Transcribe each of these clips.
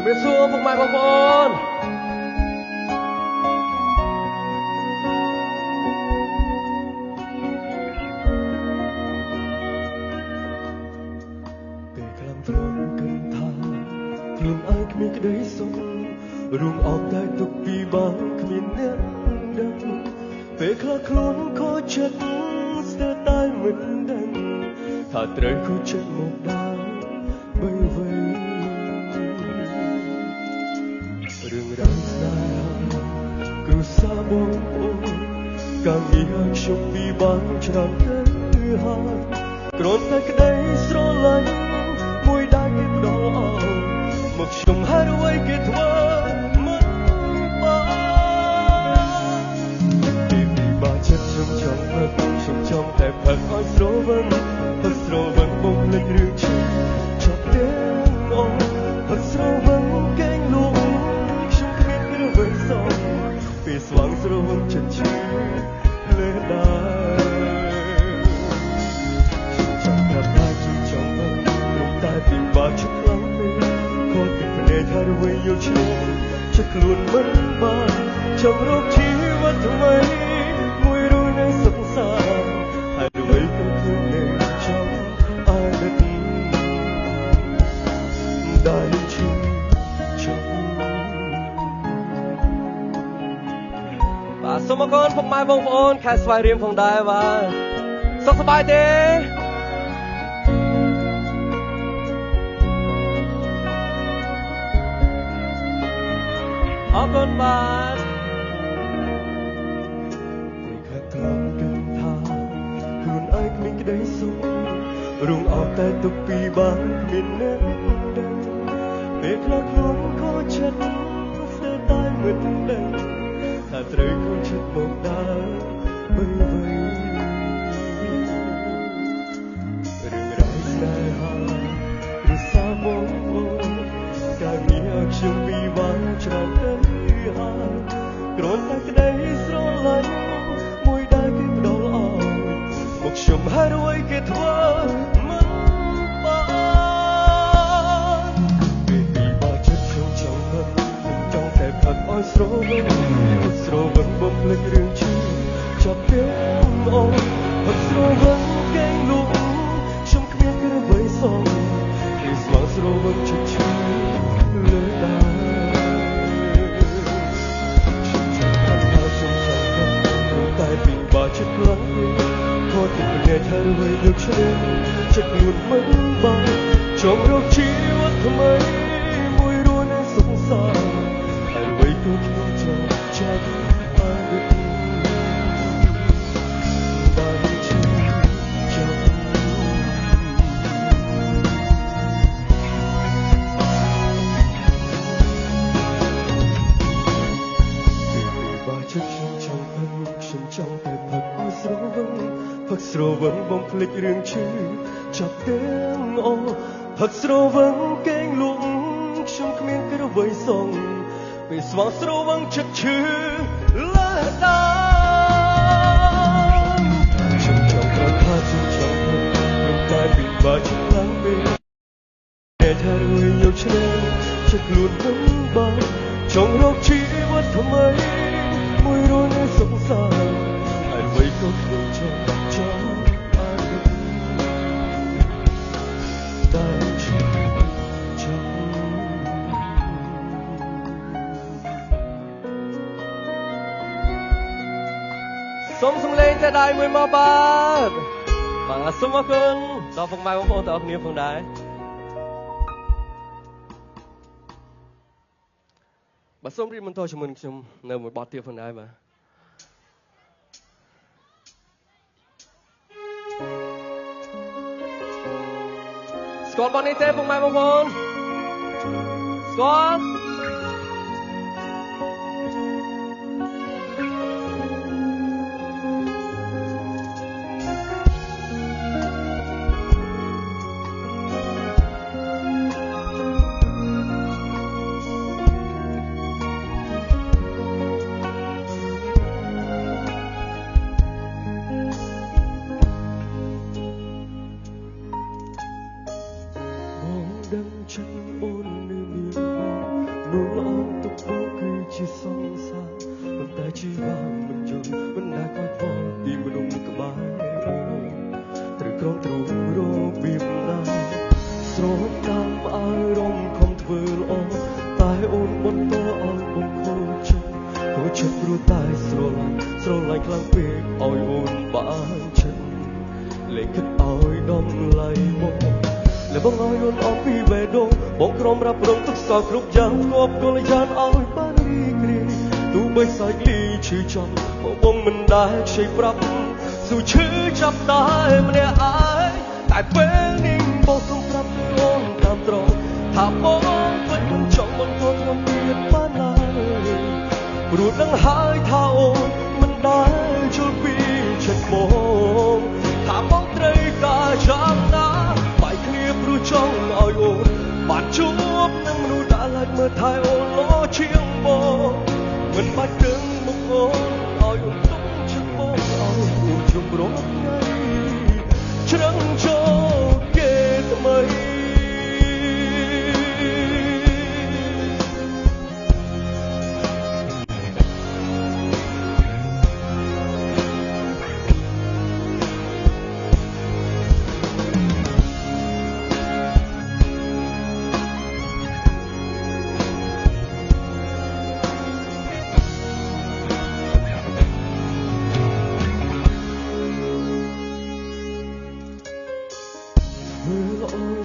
ជំរាបសួរពុកម៉ែបងប្អូនពេលខ្លាំងព្រមគិតថាខ្លួនឯងគ្មានក្តីសុខរួមអបតែទុកពីបានគ្មានអ្នកដឹងពេលខ្លះខ្លួនខូចចិត្តស្ទើរតែមិនដឹងថាត្រូវខូចចិត្តមកដល់បីវ័យរឿងរ៉ាវស្នេហាគ្រួសារបងប្អូនកាលនេះខ្ញុំពីបានច្រើនទៅហើយគ្រាន់តែក្តីស្រឡាញ់មួយដែលគេផ្ដល់ឲ្យមកខ្ញុំហើយអ្វីគេធ្វើមិនបានពីបាចិត្តខ្ញុំចង់ផឹកខ្ញុំចង់តែផឹកឲ្យស្រវឹងផឹកស្រវឹងបំភ្លេចរឿងឈឺចាប់ទាំងអស់ផឹកស្រវឹងកេងលក់ខ្ញុំគ្មានគ្រឿងវេសងពេលស្វាងស្រវឹងចិត្តឈឺលើដើពីបាច់ខ្លាំងពេកគាត់ពីភ្នែកថាអ្វីយល់ឈ្នះចិត្តខ្លួនមិនបានចង់រកជីវិតថ្មីមួយរស់នៅសង្សារហើយអ្វីក៏ខ្លួននឹងចង់អរិទ្ធដែលឈឺចិត្តបាទសូមអរគុណពុកម៉ែបងប្អូនខែស្វាយរៀងផងដែរបាទសុខសប្បាយទេអរគុណបាទពេលខាងក្រោមគិតថាខ្លួនឯងគ្មានក្តីសុខរងអបតែទុកពីបានគ្មានអ្នកដឹងពេលខ្លះខ្លួនខូចចិត្តស្ទើរតែមិនដឹងថាត្រូវខូចចិត្តមកដើរបីវ័យរឿងរ៉ាវស្នេហាគ្រួសារបងប្អូនកាលនេះខ្ញុំពីបានច្រើនទៅហើយគ្រាន់តែក្តីស្រឡាញ់មួយដែលគេផ្ដល់ឲ្យមកខ្ញុំហើយអ្វីគេធ្វើមិនបានពេលពីបាចិត្តខ្ញុំចង់ផឹកខ្ញុំចង់តែផឹកឲ្យស្រវឹងបំភ្លេចរឿងឈឺចាប់ទាំងអស់ផឹកស្រវឹងកេងលក់ខ្ញុំគ្មានគ្រឿងអ្វីសងពេលស្វាងស្រវឹងចិត្តឈឺលើដើពីបាចិត្តខ្លាំងពេកគាត់ពីភ្នែកថាអ្វីយកឈ្នះចិត្តខ្លួនមិនបានចង់រកជីវិតថ្មីមួយរស់នៅសង្សារហើយអ្វីក៏ខ្ញុំចង់ចាប់អរិទ្ធបានឈឺចាប់បាចិត្តខ្ញុំចង់ចង់តែផឹកឲ្យស្រវឹងផឹកស្រវឹងបំភ្លេចរឿងឈឺចាប់ទាំងអស់ផឹកស្រវឹងកេងលក់ខ្ញុំគ្មានគ្រឿងអ្វីសងពេលស្វាងស្រវឹងចិត្តឈឺលើដើមខ្ញុំចង់ប្រកាសខ្ញុំចង់ព្រមតែពីបាច់ខ្លាំងពេកតែថារួយយកឈ្នះចិត្តខ្លួនមិនបានចង់រកជីវិតថ្មីមួយរស់នៅសង្សារហើយអ្វីក៏ខ្ញុំចង់អរិទ្ធតែឈឺចាប់សូមសម្លេងតែដៃមួយមកបាទសូមអរគុណដល់ពុកម៉ែបងប្អូនទាំងអស់គ្នាផងដែរបាទសូមរៀបបន្តជាមួយខ្ញុំនៅមួយបទទៀតផងដែរបាទស្គាល់បទនេះទេពុកម៉ែបងប្អូនស្គាល់ដឹងចិត្តអូននៅមាន មនុស្សល្អទុកមកគឺជាសង្សារប៉ុន្តែជីវ៉ាមិនយល់មិនដែលគាត់បងពីមនុស្សក្បែរត្រូវក្រំទ្រូងរបៀបណាស្រោបតាមអារម្មណ៍ខំធ្វើល្អតែអូនបន្តឲ្យបងខូចចិត្តព្រោះតែស្រឡាញ់ខ្លាំងពេកឲ្យអូនបានចិត្តលេខគិតឲ្យដំឡៃមកและបងឲ្យអូនអស់ពីបេះដូងបងក្រំរ៉ាប់រងទឹកសោកគ្រប់យ៉ាងគប់កលយានឲ្យបានរីករាយទោះបីសាច់លីឈឺចាំបងមិនដែលខ្ជិលប្រាប់ស៊ូឈឺចាប់តែម្នាក់ឯងតែពេលនេះបងសូមប្រាប់អូនតាមត្រង់ថាបងពិតមិនចង់បន្តក្នុងទៀតបានឡើយព្រោះដឹងហើយថាអូនមិនដែលជល់ពីចិត្តបងថាបងត្រូវការយ៉ាងណាបាយគ្នាព្រោះចង់ឲ្យអូនបានជួបនឹងមនុស្សដែលឡាច់មើលថែអូនលោជាងបងមិនបាច់ដឹងមុខអូនឲ្យអូនទុកចិត្តបងឲ្យអូនជុំរងថ្ងៃជ្រឹងចូលគេថ្មី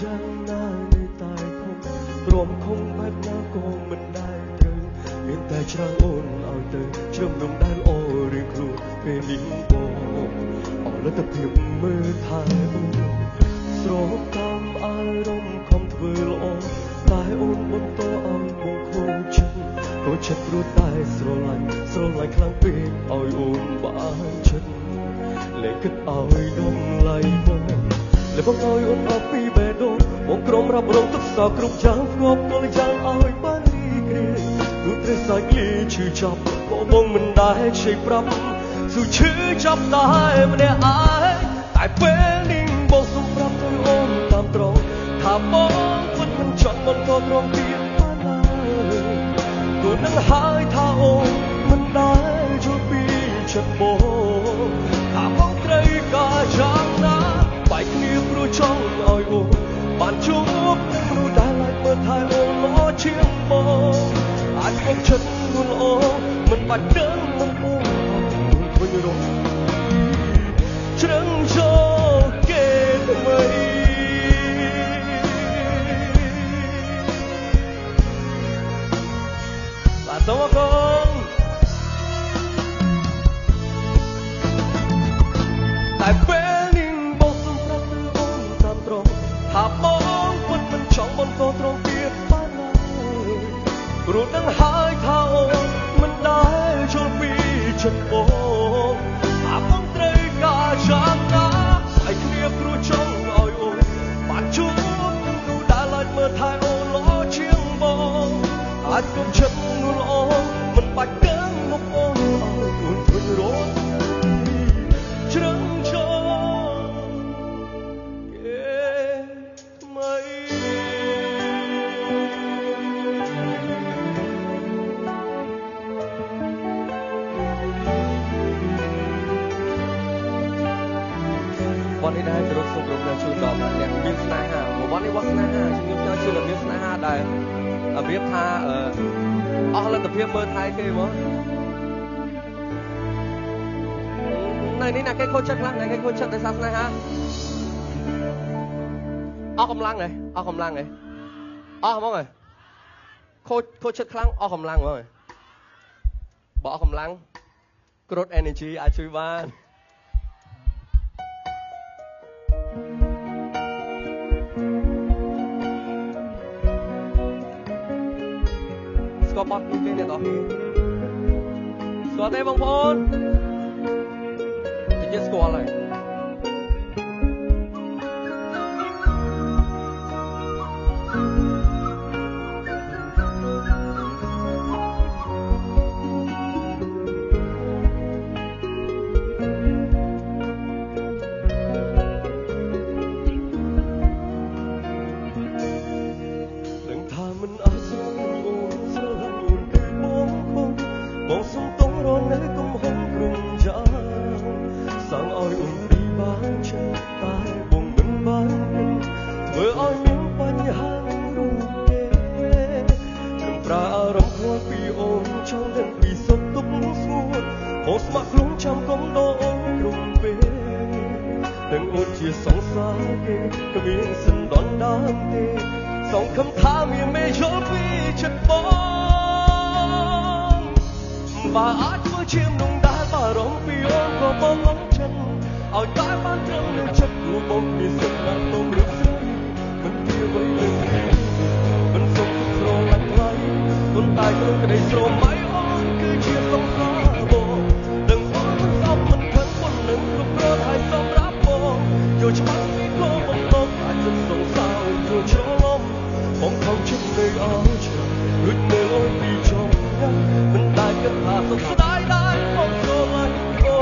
យ៉ាងណានៅតែខំព្រមខំបែបណាក៏មិនដែលត្រូវមានតែច្រើនអូនឲ្យទៅជ្រឹមដងដែលអូរៀងខ្លួនពេលនេះបងអស់លទ្ធភាពមើលថែអូនស្រោបតាមអារម្មណ៍ខំធ្វើល្អតែអូនបន្តឲ្យបងខូចចិត្តព្រោះតែស្រឡាញ់ខ្លាំងពេកឲ្យអូនបានចិត្តលេខគិតឲ្យដំឡៃបងและបងឲ្យអូនអស់ពីបេះដូងបងក្រំរ៉ាប់រងទឹកសោកគ្រប់យ៉ាងគប់កលយ៉ាងឲ្យបានរីករាយទោះព្រះសាច់លីឈឺចាប់បងមិនដែលខ្ជិលប្រាប់ស៊ូឈឺចាប់តែម្នាក់ឯងតែពេលនេះបងសូមប្រាប់ទៅអូនតាមត្រង់ថាបងពិតមិនចង់បន្តត្រង់ទៀតបានឡើយព្រោះនឹងហើយថាអូនមិនដែលជល់ពីចិត្តបងថាបងត្រូវការយ៉ាងណាបាយគ្នាព្រោះចង់ឲ្យអូនបានជួបនឹងមនុស្សដែលឡាច់មើលថែអូនលោជាងបងអាចគប់ចិត្តនួនអូមិនបាច់ដឹងមិនអូនឃើញរងជ្រឹងចូលគេថ្មីបាទសូមអរគុណតែពេលថាបងពិតមិនចង់បន្តត្រង់ទៀតបានឡើយព្រោះដឹងហើយថាអូនមិនដែលជល់ពីចិត្តបងថាបងត្រូវការយ៉ាងណាស្អីគ្នាព្រោះចង់ឲ្យអូនបានជួបនឹងមនុស្សដែលឡាច់មើលថែអូនលោជាងបងអាចគប់ចិត្តនួនល្អមិនបាច់ដឹងមុខអូនឲ្យអូនធ្វើរងជ្រឹងចូលวันนี้ได้จะรบส่งรบช่วยดอกเนี่ยมีสนาหาวันนี้วัสนาหาช่วยช่วยช่วยมีสนาหาได้เบียบท่าอ๋อแล้วแต่เพียบเบอร์ไทยคือมั้งในนี้นะแค่โคชักลังไงแค่โคชักได้สักนะฮะออกกำลังเลยออกกำลังเลยออกมั้งเลยโคชักครั้งออกกำลังมั้งเลยบอกกำลังกรด energy อาช่วยบ้านสกอร์บอลนี่เนี่ยต่อสกอร์เต้บางพลจะสกอร์อะไร ធ្វើឲ្យមានបញ្ហារូបទេខ្ញុំប្រើអារម្មណ៍ខ្លួនពីអូនចង់ដឹងពីសុខទុក្ខស្ងួនអូស្ម័គ្រខ្លួនចាំកុំដោអូនគ្រប់ពេលទាំងអូនជាសង្សារគេគ្មានសិនដន់ដើមទេសងខំថាមានមេយល់ពីចិត្តបងបើអាចធ្វើជាមនុស្សដែលបារម្ភពីអូនក៏បងអត់ចិនឲ្យតែបានត្រឹមនឹងចិត្តគូបងមានសិទ្ធិដល់ទុំរូបស្រីមិនពីអ្វីលើមិនសុខស្រឡាញ់ឡើយទុនតែក្នុងក្តីស្រមៃអូនគឺជាសង្សារបងដឹងបងមិនស្អប់មិនខឹងមុននឹងគ្រប់គ្រងឲ្យសម្រាប់បងយកច្បាស់ពីគោបំណងអាចនឹងសង្សារចូលច្រឡំបងខំចិត្តទៅអស់ច្រើនរួចមើលអូនពីចុងមិនได้គិតថាសុខស្ដាយដែរបងស្រឡាញ់អូ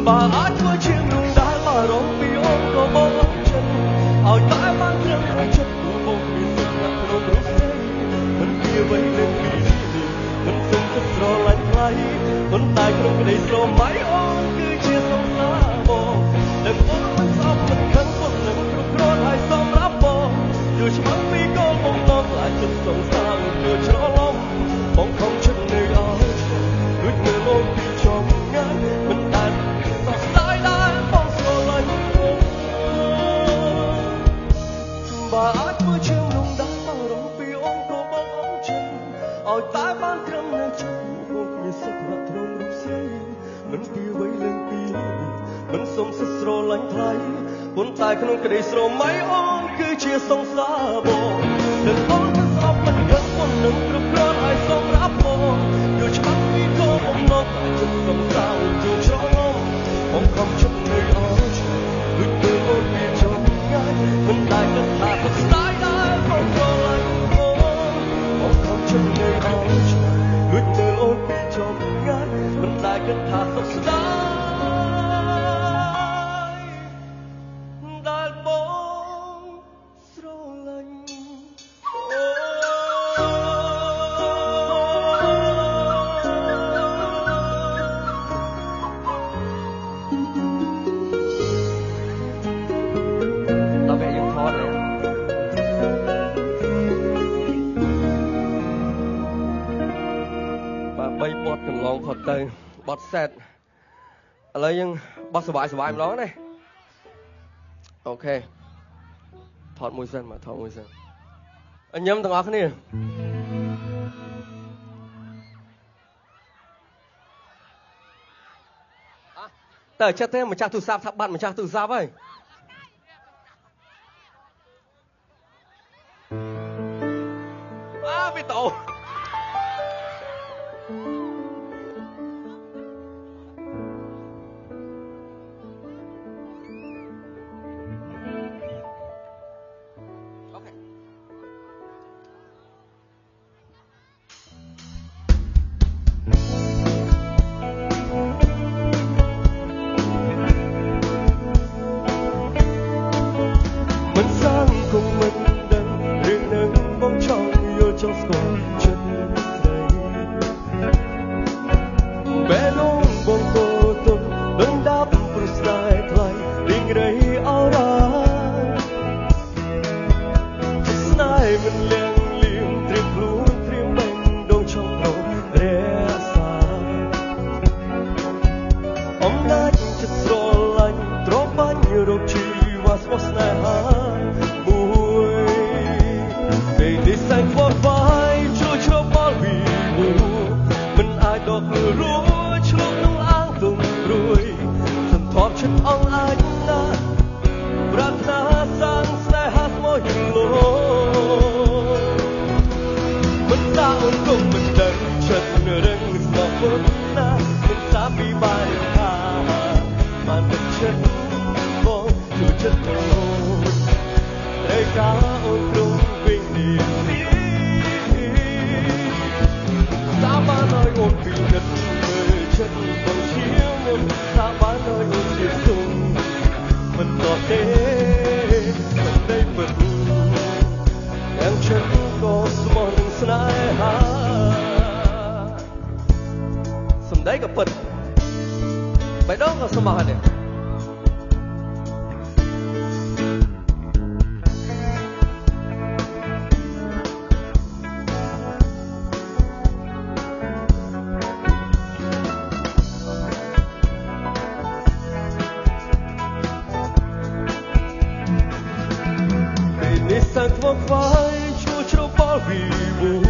បើអាចធ្វើជាមនុស្សដែលបារម្ភពីអូនក៏បងអត់ចិនឲ្យតែបានត្រឹមតែចិត្តគូបងមានសិទ្ធិក្នុងរូបស្រីមិនពីអ្វីលើពីនេះមិនសុំទឹកស្រឡាញ់ថ្លៃមិនតែក្នុងក្តីស្រមៃអូនគឺជាសង្សារបងដឹងអូនមិនស្អប់មិនខឹងពុននឹងគ្រប់គ្រងឲ្យសម្រាប់បងយល់ច្បាស់ពីគោលបំណងខ្លាចចិត្តសង្សារយកច្រឡំបងខំចិត្តនៅអស់រួចមើលអូនពីចំងាយមិនតែបើអាចធ្វើជាមនុស្សដែលបារម្ភពីអូនក៏បងអត់ចិនឲ្យតែបានត្រឹមនឹងចិត្តបងមានសិទ្ធិក្នុងរូបស្រីមិនពីអ្វីលើពីមិនសុំសិទ្ធិស្រឡាញ់ថ្លៃប៉ុន្តែក្នុងក្តីស្រមៃអូនគឺជាសង្សារបងនឹងអូនមិនស្អប់មិនខឹងមុននឹងគ្រប់គ្រងឲ្យសម្រាប់បងយកច្បាស់ពីគោលបំណងតែចិត្តសង្សារចូលច្រឡំបងខំចិត្តនៅអស់ដូចពេលអូនមានចង់មិនได้គិតថាសុខស្ដាយដែរបងស្រឡាញ់អូនបងខំចិត្តនៅអស់លួចមើលអូនពីចំងាយមិនได้គិតថាសុខស្ដាយដែលបងស្រឡាញ់អូ3បទកន្លងផុតទៅបទសេតឥឡូវយើងបោះសបាយម្ដងណាអូខេថតមួយសិនមកថតមួយសិនញឹមទាំងអស់គ្នាតើចិត្តទេម្ចាស់ទូរស័ព្ទថាបាត់ម្ចាស់ទូរស័ព្ទហើយវីតូ đấy gặp phật bài đó có sao mà này sang thoáng phai chua cho bao vì buồn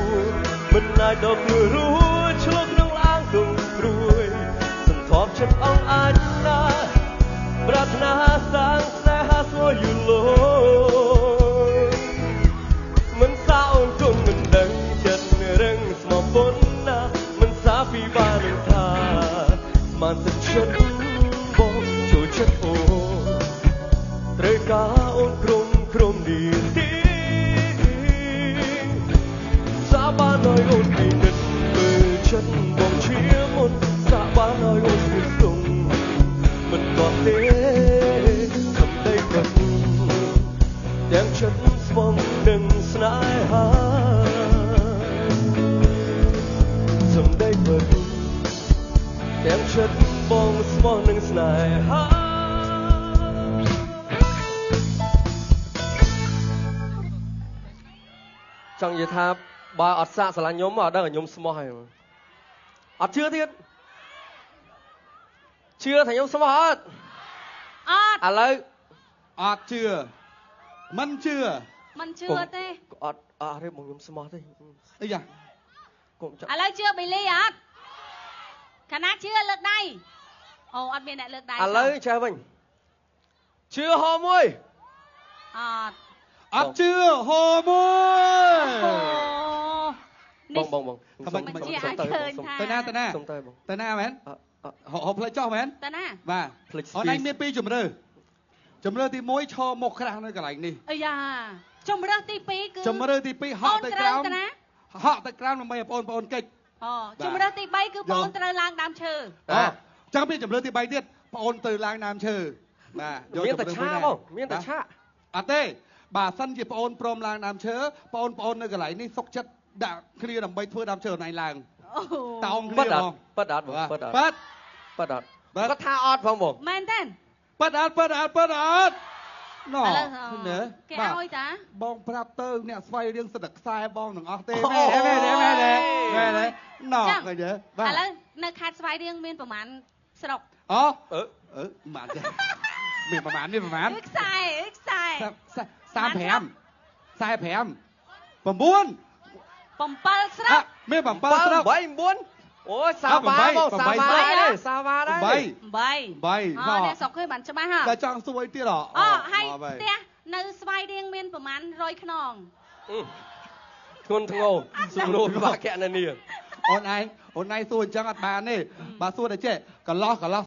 mình lại đọc người rúa cho nắng lang từng ruồi dần thoáng chân ông anh na bát na sang sẽ hát xuaอยู่lối mình sao cùng mình đang chân rừng mà bốn na mình xa phi ba đường tha màn tình chân bóng trôi chất ô trời cá ôn krom đi xã ba nói ôn đi nứt từ chân vòng chia môn xã ba nói ôn xuyên sông mình còn thế cầm đây vật đem chân phong đừng snai ha cầm đây vật đem chân phong small đừng snai ha chẳng gì tha bà ọt xạ là nhóm mà đang ở nhóm small hay mà ọt chưa thiết chưa thành nhóm small ọt à lấy ọt chưa mình chưa thế ọt đây một nhóm small thế ấy da cũng à lấy chưa bị ly ọt khả năng chưa lượt đây ồ ọt bên này lượt đây à lấy chơi mình chưa ho môi ọt chưa hồ môi bông mình chỉ ai chơi ta na tay na mến họ play cho mến ta na và ở đây miền pi chấm rơ thì mối cho một cái này cái lạnh đi ây da chấm rơ tí pi họ tại cam là mày ôn kịch chấm rơ tí bay cứ ôn từ lang đam chừ chẳng biết chấm rơ thì bay tiết ôn từ lang đam chừ miễn ta cha không miễn ta cha à tê bà săn gì ôn prom lang đam chớ ôn nơi cái lạnh đi sốc chất đã clear làm bay thưa đam chừ này làng tao bắt đạt có tha ọt không bộ man tên bắt đạt nó nữa cái ôi ta bong prapter nè xoay riêng sực sai bong đừng ọt tê về đấy nó cái gì à là nơi khai xoay riêng miềnประมาณ sọc mà miềnประมาณ ức sai sai phèm bầm buôn 7 ស្រុក មាន 7 ស្រុក 8 9អូយសាវ៉ាបងសាវ៉ាដែរសាវ៉ាដែរ 8អ្នកស្រុកឃើញបានច្បាស់ហ៎ តែចង់សួរទៀតហើយផ្ទះនៅស្វាយរៀងមានប្រមាណ100ខ្នងធ្ងន់ធ្ងរសំណួរពិបាកកណនីអូនឯងសួរអញ្ចឹងអត់បានទេបើសួរតែចេះកន្លោះ